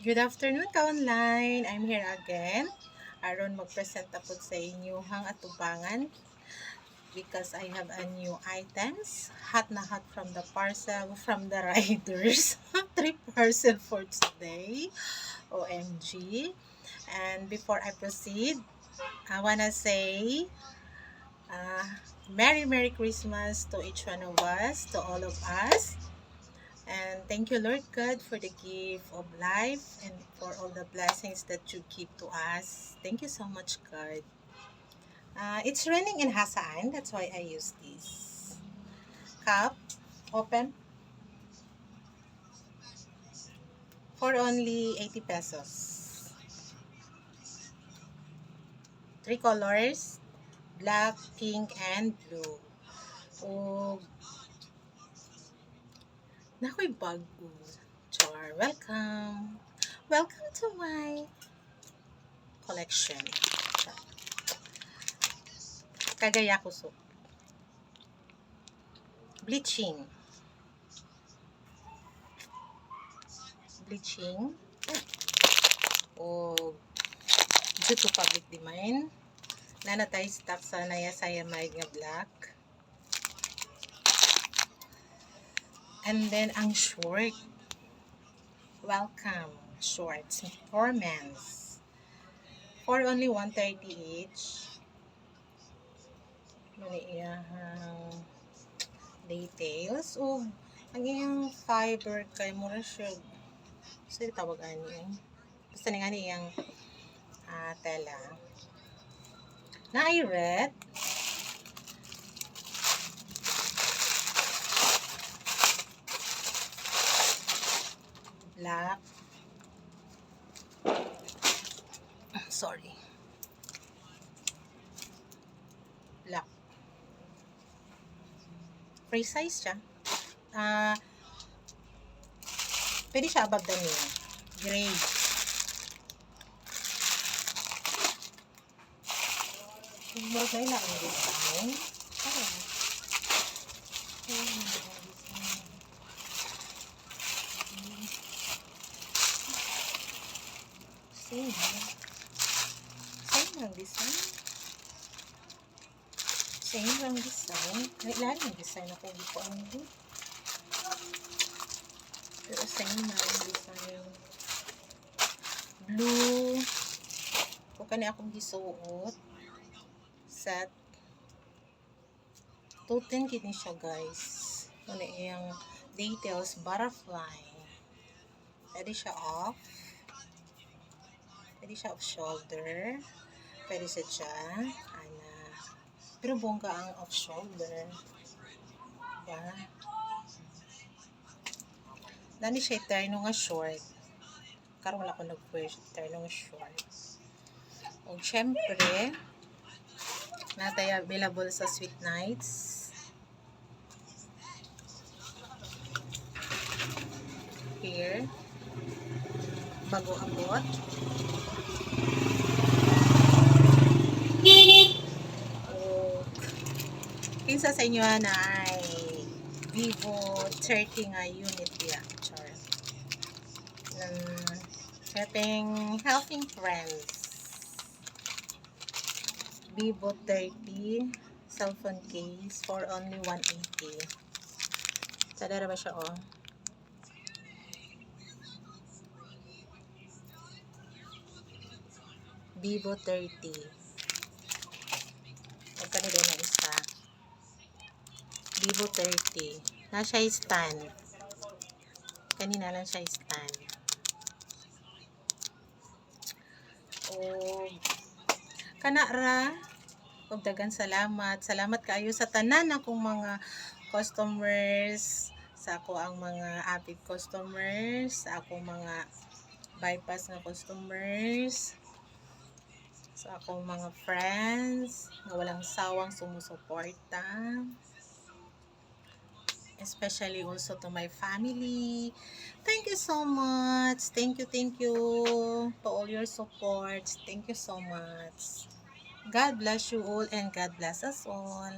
Good afternoon ka-online. I'm here again. Aron mag-present po sa inyo hang atubangan because I have a new items. Hot na hot from the parcel from the riders. 3 parcel for today. OMG. And before I proceed, I wanna say Merry Christmas to each one of us, to all of us. And thank you, Lord God, for the gift of life and for all the blessings that you give to us. Thank you so much, God. It's raining in Hasaan. That's why I use this. Cup, open, for only 80 pesos. 3 colors, black, pink, and blue. Oh, nakoy bago. Char, welcome. Welcome to my collection. Kagaya ko so. Bleaching. O due to public demand nanatay stock sa nayasayamay nga black. And then ang short, welcome shorts for men's for only 130 each. Muna iyahang details o ang iyang fiber kay mura siya sa tawag ani basta nga iyang tela na ay red, black, sorry, black, free size siya. Pwede siya above the knee, gray. Murag na ila ang design. Same ang design. Same ang design. Kailan yung design ako dito ang pero same na ang design. Blue. Kung kani akong gisuot. Set. 210 kini siya guys. Ano yung details, butterfly. Pwede siya off. Pwede siya off shoulder. Pwede siya dyan. Pero bongga ang off shoulder. Diba? Dani siya terno nga short. Karon wala ko nag-wear terno nga short. O syempre, natay available sa Sweet Nights. Here. Bago abot. Kinsa sa inyo na ay Vivo 30 nga unit ya. Char. Helping friends. Vivo 30 cellphone case for only 180. Sadara ba siya oh? Vivo 30. Magkano din na isa? Vivo 30. Na siya stand. Kanina lang siya stand. O kanara. Og dagan salamat. Salamat kaayo sa tanan akong mga customers, sa ako ang mga avid customers, sa akong mga bypass nga customers, sa akong mga friends na walang sawang sumusuporta. Especially also to my family. Thank you so much. Thank you to all your support. Thank you so much. God bless you all and God bless us all.